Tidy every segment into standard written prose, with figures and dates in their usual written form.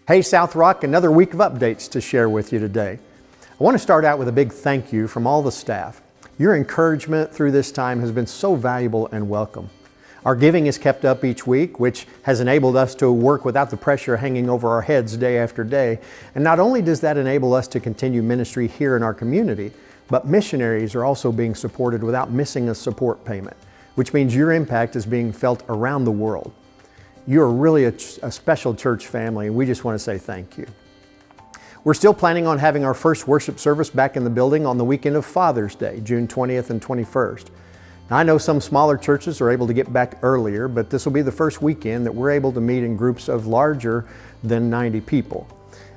Hey South Rock, another week of updates to share with you today. I want to start out with a big thank you from all the staff. Your encouragement through this time has been so valuable and welcome. Our giving is kept up each week, which has enabled us to work without the pressure hanging over our heads day after day. And not only does that enable us to continue ministry here in our community, but missionaries are also being supported without missing a support payment, which means your impact is being felt around the world. You're really a special church family, and we just want to say thank you. We're still planning on having our first worship service back in the building on the weekend of Father's Day, June 20th and 21st. Now, I know some smaller churches are able to get back earlier, but this will be the first weekend that we're able to meet in groups of larger than 90 people.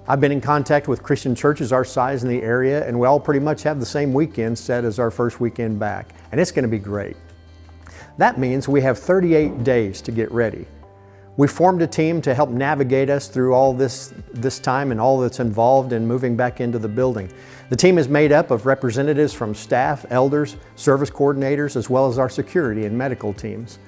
I've been in contact with Christian churches our size in the area, and we all pretty much have the same weekend set as our first weekend back, and it's going to be great. That means we have 38 days to get ready. We formed a team to help navigate us through all this time and all that's involved in moving back into the building. The team is made up of representatives from staff, elders, service coordinators, as well as our security and medical teams.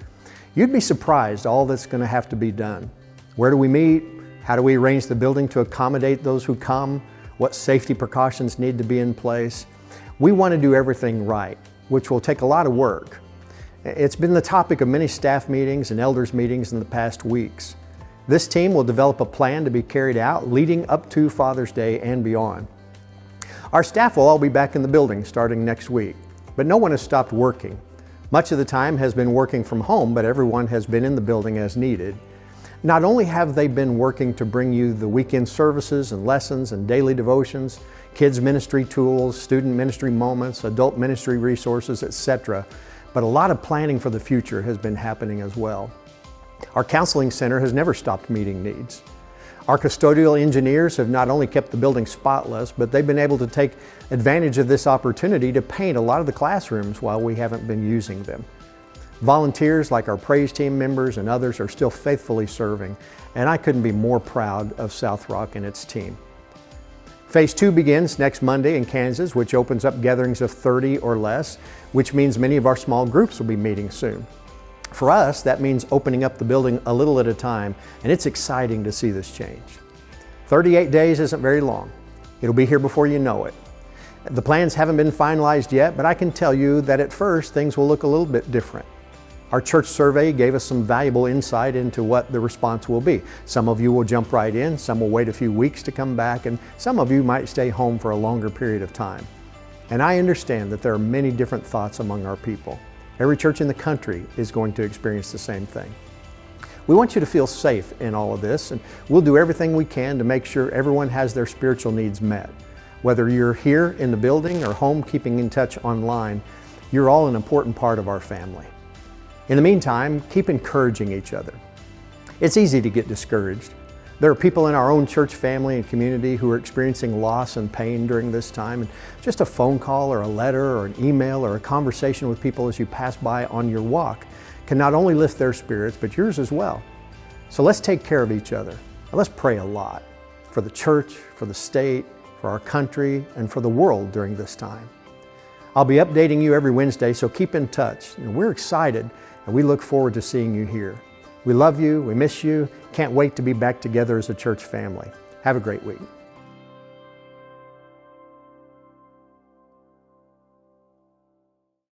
You'd be surprised all that's going to have to be done. Where do we meet? How do we arrange the building to accommodate those who come? What safety precautions need to be in place? We want to do everything right, which will take a lot of work. It's been the topic of many staff meetings and elders meetings in the past weeks. This team will develop a plan to be carried out leading up to Father's Day and beyond. Our staff will all be back in the building starting next week, but no one has stopped working. Much of the time has been working from home, but everyone has been in the building as needed. Not only have they been working to bring you the weekend services and lessons and daily devotions, kids ministry tools, student ministry moments, adult ministry resources, etc., but a lot of planning for the future has been happening as well. Our counseling center has never stopped meeting needs. Our custodial engineers have not only kept the building spotless, but they've been able to take advantage of this opportunity to paint a lot of the classrooms while we haven't been using them. Volunteers like our praise team members and others are still faithfully serving, and I couldn't be more proud of South Rock and its team. Phase 2 begins next Monday in Kansas, which opens up gatherings of 30 or less, which means many of our small groups will be meeting soon. For us, that means opening up the building a little at a time, and it's exciting to see this change. 38 days isn't very long. It'll be here before you know it. The plans haven't been finalized yet, but I can tell you that at first things will look a little bit different. Our church survey gave us some valuable insight into what the response will be. Some of you will jump right in, some will wait a few weeks to come back, and some of you might stay home for a longer period of time. And I understand that there are many different thoughts among our people. Every church in the country is going to experience the same thing. We want you to feel safe in all of this, and we'll do everything we can to make sure everyone has their spiritual needs met. Whether you're here in the building or home keeping in touch online, you're all an important part of our family. In the meantime, keep encouraging each other. It's easy to get discouraged. There are people in our own church family and community who are experiencing loss and pain during this time, and just a phone call or a letter or an email or a conversation with people as you pass by on your walk can not only lift their spirits, but yours as well. So let's take care of each other. And let's pray a lot for the church, for the state, for our country, and for the world during this time. I'll be updating you every Wednesday, so keep in touch. We're excited, and we look forward to seeing you here. We love you, we miss you, can't wait to be back together as a church family. Have a great week.